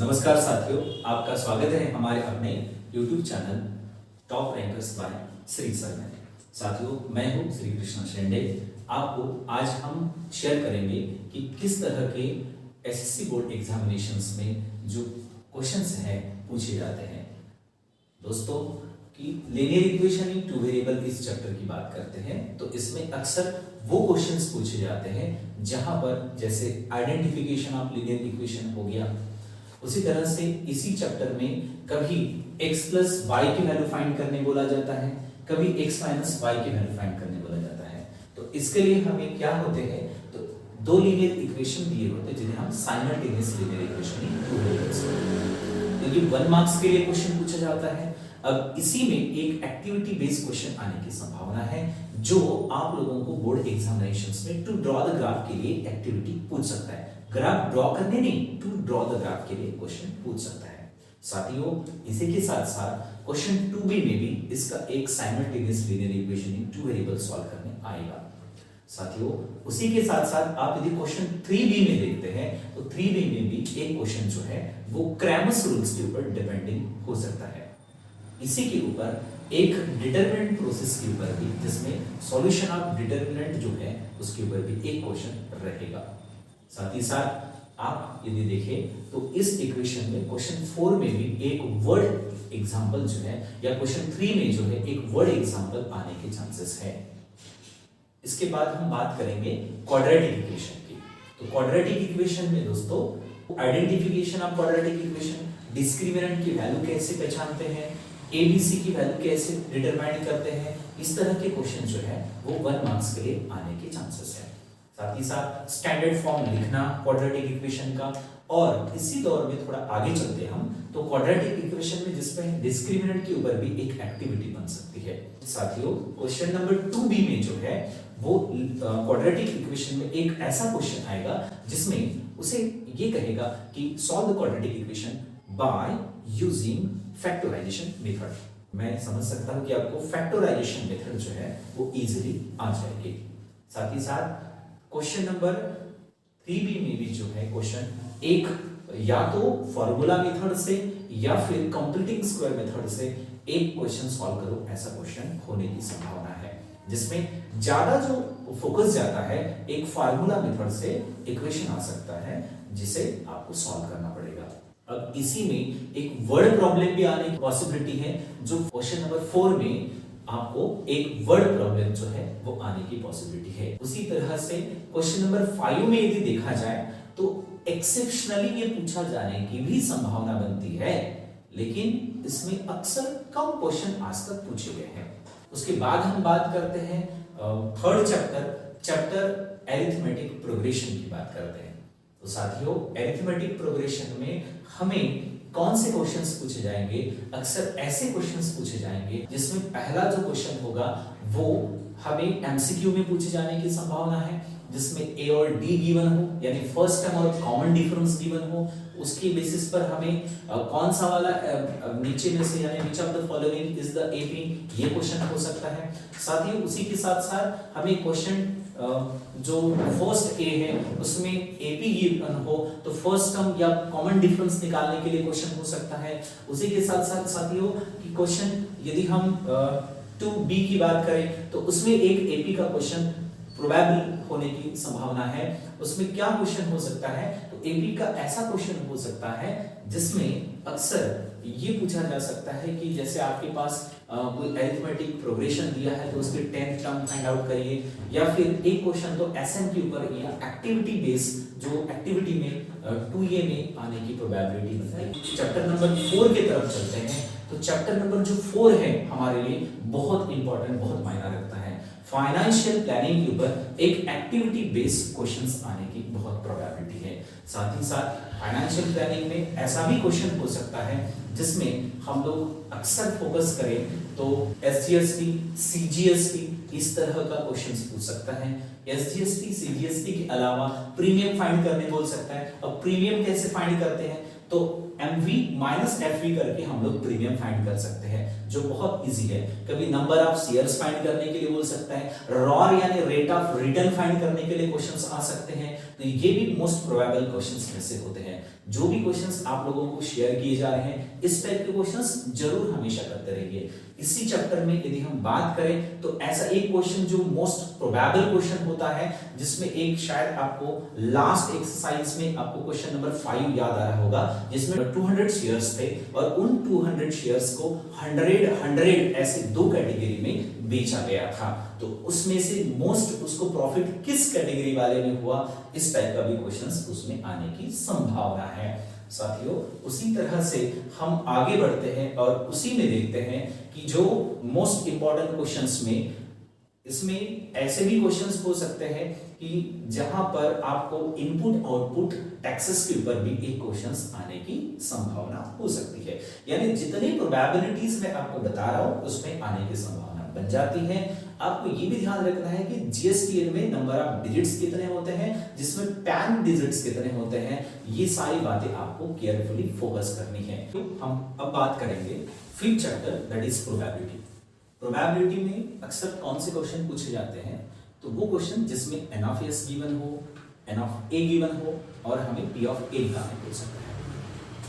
नमस्कार साथियों, आपका स्वागत है हमारे अपने YouTube channel top rankers by Shri sir में। साथियों, मैं हूं श्री कृष्ण शेंडे। आपको आज हम शेयर करेंगे कि किस तरह के एसएससी बोर्ड एग्जामिनेशंस में जो क्वेश्चंस हैं पूछे जाते हैं। दोस्तों कि linear equation in two variable इस चैप्टर की बात करते हैं तो इसमें अक्सर वो क्वेश्चंस पूछे जाते हैं जहां पर जैसे आइडेंटिफिकेशन ऑफ लीनियर इक्वेशन हो गया, उसी तरह से इसी चैप्टर में कभी x प्लस वाई की वैल्यू फाइंड करने बोला जाता है, कभी x माइनस वाई की वैल्यू फाइंड करने बोला जाता है। तो इसके लिए हमें क्या होते हैं, तो दो लीनियर इक्वेशन दिए होते हैं जिन्हें हम simultaneous linear equation in two variables बोलते हैं। ये 1 मार्क्स के लिए क्वेश्चन पूछा जाता है। अब इसी में एक एक्टिविटी बेस्ड क्वेश्चन आने की संभावना है जो आप लोगों को बोर्ड एग्जामिनेशंस में टू ड्रॉ द ग्राफ के लिए एक्टिविटी पूछ सकता है। ग्राफ ड्रॉ करने नहीं, टू ड्रॉ द ग्राफ के लिए क्वेश्चन पूछ सकता है। साथियों, इसी के साथ साथ क्वेश्चन 2b में भी इसका एक simultaneous linear equation in two variable solve करने आएगा। साथियों, उसी के साथ साथ आप यदि क्वेश्चन 3b में देखते हैं तो 3b में भी एक क्वेश्चन जो है वो क्रैमर्स रूल्स के ऊपर डिपेंडिंग हो सकता है। इसी के ऊपर एक डिटरमिनेंट प्रोसेस के ऊपर भी, जिसमें सॉल्यूशन ऑफ डिटरमिनेंट जो है उसके ऊपर भी एक क्वेश्चन रहेगा। साथ ही साथ आप यदि देखें तो इस इक्वेशन में क्वेश्चन 4 में भी एक वर्ड एग्जांपल जो है, या क्वेश्चन 3 में जो है एक वर्ड एग्जांपल आने के चांसेस है। इसके बाद हम बात करेंगे क्वाड्रेटिक इक्वेशन की। तो क्वाड्रेटिक इक्वेशन में दोस्तों identification of quadratic equation, discriminant की वैल्यू कैसे पहचानते हैं, एबीसी की वैल्यू कैसे डिटरमाइन करते हैं, इस तरह के क्वेश्चन जो है वो 1 मार्क्स के लिए आने के चांसेस है। साथ ही साथ स्टैंडर्ड फॉर्म लिखना क्वाड्रेटिक इक्वेशन का, और इसी दौर में थोड़ा आगे चलते हम तो क्वाड्रेटिक इक्वेशन में जिसमें डिस्क्रिमिनेंट के ऊपर भी एक एक्टिविटी बन सकती है। साथियों, क्वेश्चन नंबर 2b में जो है वो क्वाड्रेटिक इक्वेशन में एक ऐसा क्वेश्चन आएगा जिसमें उसे ये कहेगा कि solve the quadratic equation by using factorisation method. मैं समझ सकता हूं कि आपको फैक्टराइजेशन मेथड जो है वो इजीली आ जाएगी। साथ ही साथ क्वेश्चन नंबर 3b में भी जो है क्वेश्चन एक या तो फॉर्मूला मेथड से या फिर कंप्लीटिंग स्क्वायर मेथड से एक क्वेश्चन सॉल्व करो, ऐसा क्वेश्चन होने की संभावना है, जिसमें ज्यादा जो फोकस जाता है एक फार्मूला मेथड से इक्वेशन आ सकता है जिसे आपको सॉल्व करना पड़ेगा। अब इसी में एक वर्ड प्रॉब्लम भी आने की पॉसिबिलिटी है, जो क्वेश्चन नंबर 4 में आपको एक वर्ड प्रॉब्लम जो है वो आने की पॉसिबिलिटी है। उसी तरह से क्वेश्चन नंबर 5 में यदि देखा जाए तो एक्सेप्शनली ये पूछा जाने की भी संभावना बनती है, लेकिन इसमें अक्सर कम क्वेश्चन आज तक पूछे गए हैं। उसके बाद हम बात करते हैं थर्ड चैप्टर एरिथमेटिक प्रोग्रेशन की बात करते हैं। तो साथियों, एरिथमेटिक प्रोग्रेशन में हमें कौन से क्वेश्चंस पूछे जाएंगे, अक्सर ऐसे क्वेश्चंस पूछे जाएंगे जिसमें पहला जो क्वेश्चन होगा वो हमें एमसीक्यू में पूछे जाने की संभावना है, जिसमें ए और डी गिवन हो, यानी फर्स्ट टर्म और कॉमन डिफरेंस गिवन हो। उसके बेसिस पर हमें कौन सा वाला नीचे में से, यानी which of the following is the AP, ये क्वेश्चन हो सकता है। साथ ही उसी के साथ साथ हमें क्वेश्चन जो फर्स्ट ए है उसमें एपी गिवन हो तो फर्स्ट टर्म या कॉमन डिफरेंस निकालने के लिए क्वेश्चन हो सकता है। उसी के साथ साथ साथियों कि क्वेश्चन यदि हम 2b की बात करें तो उसमें एक एपी का क्वेश्चन प्रोबेबल होने की संभावना है। उसमें क्या क्वेश्चन हो सकता है, तो एपी का ऐसा क्वेश्चन हो सकता है जिसमें अक्सर ये पूछा जा सकता है कि जैसे आपके पास कोई अरिथमेटिक प्रोग्रेशन दिया है तो उसके 10th टर्म फाइंड आउट करिए, या फिर एक क्वेश्चन तो एसएम के ऊपर या एक्टिविटी बेस जो एक्टिविटी में 2a में आने की प्रोबेबिलिटी बनती है। चैप्टर नंबर 4 की तरफ चलते हैं तो चैप्टर नंबर जो 4 है हमारे लिए बहुत इंपॉर्टेंट, बहुत मायना रखता है। फाइनेंशियल प्लानिंग के ऊपर एक एक्टिविटी बेस्ड क्वेश्चंस आने की बहुत प्रोबेबिलिटी है। साथ ही साथ फाइनेंशियल प्लानिंग में ऐसा भी क्वेश्चन हो सकता है जिसमें हम लोग अक्सर फोकस करें तो एसजीएसटी, सीजीएसटी, इस तरह का क्वेश्चंस पूछ सकता है। एसजीएसटी, सीजीएसटी के अलावा प्रीमियम फाइंड करने बोल सकता है। अब प्रीमियम कैसे फाइंड करते हैं, तो MV माइनस FV करके हम लोग प्रीमियम फाइंड कर सकते हैं, जो बहुत इजी है। कभी नंबर ऑफ शेयर्स फाइंड करने के लिए बोल सकता है, रॉर यानी रेट ऑफ रिटर्न फाइंड करने के लिए क्वेश्चंस आ सकते हैं। तो ये भी मोस्ट प्रोबेबल क्वेश्चंस में से होते हैं। जो भी क्वेश्चंस आप लोगों को शेयर किए जा रहे हैं, इस टाइप के क्वेश्चंस जरूर हमेशा करते रहिए। इसी चैप्टर में यदि हम बात करें तो ऐसा एक क्वेश्चन जो मोस्ट प्रोबेबल क्वेश्चन होता है, जिसमें एक शायद आपको लास्ट एक्सरसाइज में आपको क्वेश्चन नंबर 5 याद आ रहा होगा, जिसमें 200 शेयर्स थे और उन 200 शेयर्स को 100 ऐसे दो कैटेगरी में बेचा गया था। तो उसमें से मोस्ट उसको प्रॉफिट किस कैटेगरी वाले में हुआ, इस टाइप का भी क्वेश्चंस उसमें आने की संभावना है। साथियों, उसी तरह से हम आगे बढ़ते हैं और उसी में देखते हैं कि जो मोस्ट इंपॉर्टेंट क्वेश्चंस में, इसमें ऐसे भी क्वेश्चंस हो सकते हैं कि जहां पर आपको इनपुट आउटपुट टैक्सेस के ऊपर भी एक क्वेश्चंस आने की संभावना हो सकती है। यानी जितनी प्रोबेबिलिटीज मैं आपको बता रहा हूं उसमें आने की संभावना बन जाती है। आपको ये भी ध्यान रखना है कि जीएसटीएन में नंबर ऑफ डिजिट्स कितने होते हैं, जिसमें 10 डिजिट्स कितने होते हैं, ये सारी बातें आपको केयरफुली फोकस करनी है। तो हम अब बात करेंगे 5th chapter, that is probability. Probability में अक्सर कौन से क्वेश्चन पूछे जाते हैं, तो वो क्वेश्चन जिसमें n ऑफ s गिवन हो, n ऑफ a गिवन हो और हमें p ऑफ a निकालना हो सकता है।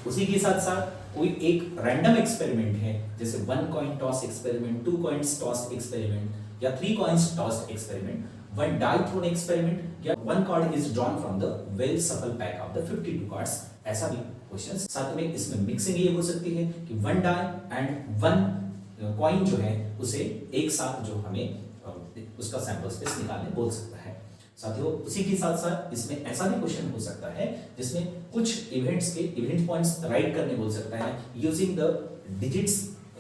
उसी के साथ साथ कोई एक रैंडम एक्सपेरिमेंट है, जैसे 1 coin toss experiment, 2 coins toss experiment या 3 coins toss experiment, 1 die thrown experiment या 1 card is drawn from the well shuffled pack of the 52 cards, ऐसा भी क्वेश्चन। साथ में इसमें मिक्सिंग ये हो सकती है कि 1 डाई एंड 1 कॉइन जो है उसे एक साथ जो हमें उसका सैंपल स्पेस निकालने बोल सकता है। साथियों, उसी के साथ साथ इसमें ऐसा भी क्वेश्चन हो सकता है जिसमें कुछ इवेंट्स के इवेंट पॉइंट्स राइट करने बोल सकता है यूजिंग द डिजिट्स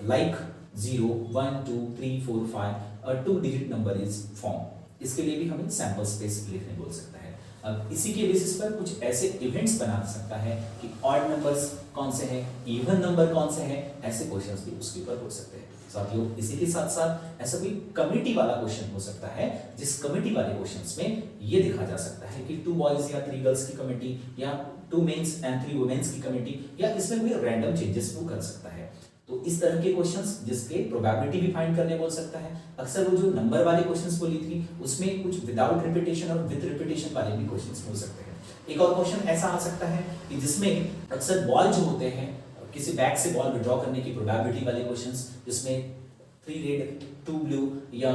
लाइक 0, 1, 2, 3, 4, 5 और 2 डिजिट नंबर इज फॉर्म। इसके लिए भी हमें सैंपल स्पेस लिखने बोल सकता है। अब इसी के बेसिस पर कुछ ऐसे इवेंट्स बना सकता है कि ऑड नंबर्स कौन से हैं, इवन नंबर कौन से हैं, ऐसे क्वेश्चंस भी उसके ऊपर हो सकते हैं। साथियों, इसी के साथ साथ ऐसा कोई कमिटी वाला क्वेश्चन हो सकता है, जिस कमिटी वाले क्वेश्चंस में ये देखा जा सकता है कि 2 बॉयज या 3 गर्ल्स की कमिटी या 2 मेंस एंड 3 वुमेन्स की कमिटी, या इसमें कोई रैंडम चेंजेस वो कर सकता है। तो इस तरह के क्वेश्चंस जिसके प्रोबेबिलिटी भी फाइंड करने बोल सकता है। अक्सर वो जो नंबर वाले क्वेश्चंस बोली थी उसमें कुछ विदाउट रिपीटेशन और विद रिपीटेशन वाले भी क्वेश्चंस हो सकते हैं। एक और क्वेश्चन ऐसा आ सकता है कि जिसमें अक्सर बॉल जो होते हैं, किसी बैग से बॉल विड्रॉ करने की प्रोबेबिलिटी वाले क्वेश्चंस, जिसमें 3 रेड 2 ब्लू या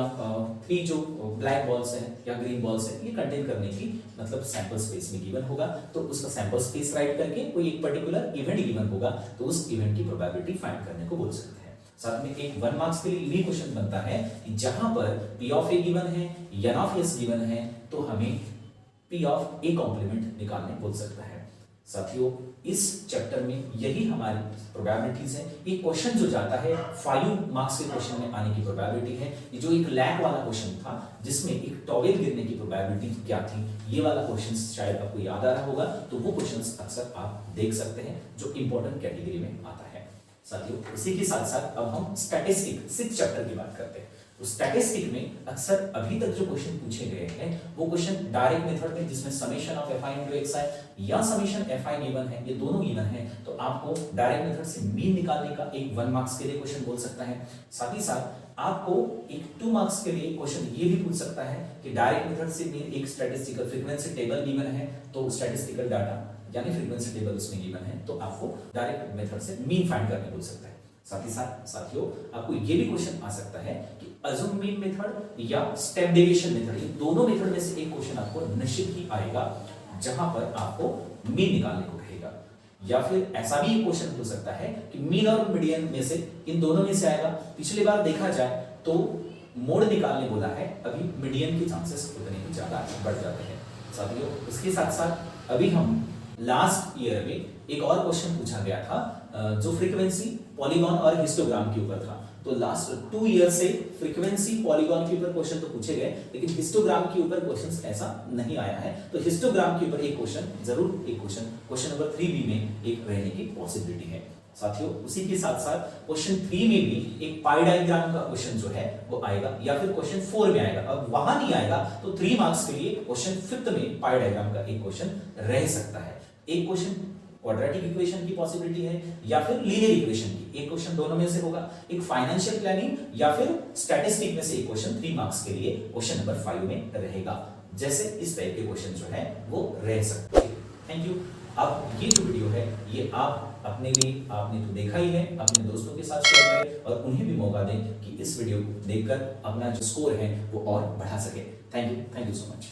3 जो ब्लैक बॉल्स हैं या ग्रीन बॉल्स हैं, ये कंटेन करने की मतलब सैंपल स्पेस में गिवन होगा, तो उसका सैंपल स्पेस राइट करके कोई एक पर्टिकुलर इवेंट गिवन होगा तो उस इवेंट की प्रोबेबिलिटी फाइंड करने को बोल सकते हैं। साथ में एक 1 मार्क्स के लिए ये क्वेश्चन बनता है कि जहां पर p ऑफ a गिवन है, n ऑफ s गिवन है, तो हमें p ऑफ a कॉम्प्लीमेंट निकालने बोल सकता है। साथियों, इस चैप्टर में यही हमारी प्रोबेबिलिटीज है। ये क्वेश्चन जो जाता है 5 मार्क्स के क्वेश्चन में आने की प्रोबेबिलिटी है। ये जो एक लैक वाला क्वेश्चन था जिसमें एक टॉवेल गिरने की प्रोबेबिलिटी क्या थी, ये वाला क्वेश्चन शायद आपको याद आ रहा होगा, तो वो क्वेश्चंस अक्सर आप देख सकते हैं जो इंपॉर्टेंट कैटेगरी में आता है। साथियों, इसी के साथ साथ अब हम स्टैटिस्टिक 6th चैप्टर की बात करते हैं। तो स्टैटिस्टिक में अक्सर अभी तक जो क्वेश्चन पूछे गए हैं वो क्वेश्चन डायरेक्ट मेथड में, जिसमें summation of fi into xi या समेशन fi गिवन है, ये दोनों गिवन है, तो आपको डायरेक्ट मेथड से मीन निकालने का एक 1 मार्क्स के लिए क्वेश्चन बोल सकता है। साथ ही साथ आपको एक 2 मार्क्स के लिए क्वेश्चन ये भी पूछ सकता है कि डायरेक्ट मेथड से मीन एक स्टैटिस्टिकल फ्रीक्वेंसी टेबल गिवन है, तो स्टैटिस्टिकल डाटा यानी फ्रीक्वेंसी टेबल उसमें गिवन है, तो आपको डायरेक्ट मेथड से मीन फाइंड करने बोल सकता है। साथ ही साथ साथियों, आपको ये भी क्वेश्चन आ सकता है कि अज्यूम मीन मेथड या स्टेप डेविएशन मेथड, ये दोनों मेथड में से एक क्वेश्चन आपको निश्चित ही आएगा जहां पर आपको मीन निकालने को कहेगा। या फिर ऐसा भी एक क्वेश्चन हो सकता है कि मीन और मीडियन में से इन दोनों में से आएगा। पिछली बार देखा जाए तो मोड निकालने बोला है, अभी मीडियन के चांसेस उतने ही ज्यादा बढ़ जाते हैं। साथियों, उसके साथ साथ अभी हम लास्ट ईयर में एक और क्वेश्चन पूछा गया था जो फ्रीक्वेंसी, पॉलीगॉन और हिस्टोग्राम के ऊपर था। तो लास्ट 2 ईयर से फ्रीक्वेंसी, पॉलीगॉन के ऊपर क्वेश्चन तो पूछे गए, लेकिन हिस्टोग्राम के ऊपर क्वेश्चंस ऐसा नहीं आया है। तो हिस्टोग्राम के ऊपर एक क्वेश्चन जरूर, एक क्वेश्चन नंबर 3B में एक रहने की पॉसिबिलिटी है। साथियों, उसी के साथ साथ क्वेश्चन 3 में भी एक पाई डायग्राम का क्वेश्चन जो है वो आएगा, या फिर क्वेश्चन 4 में आएगा। अब वहां नहीं आएगा तो 3 मार्क्स के लिए क्वेश्चन 5th में पाई डायग्राम का एक क्वेश्चन रह सकता है। एक क्वेश्चन क्वाड्रेटिक इक्वेशन की पॉसिबिलिटी है या फिर लीनियर इक्वेशन की। एक क्वेश्चन दोनों में से होगा, एक फाइनेंशियल प्लानिंग या फिर स्टैटिस्टिक में से एक क्वेश्चन 3 मार्क्स के लिए क्वेश्चन नंबर 5 में रहेगा। जैसे इस टाइप के क्वेश्चन जो है वो रह सकते हैं। Thank you. अब ये जो वीडियो है ये आप अपने लिए आपने तो देखा ही है, अपने दोस्तों के साथ शेयर करें और उन्हें भी मौका दें कि इस वीडियो को देखकर अपना जो स्कोर है वो और बढ़ा सके। Thank you so much.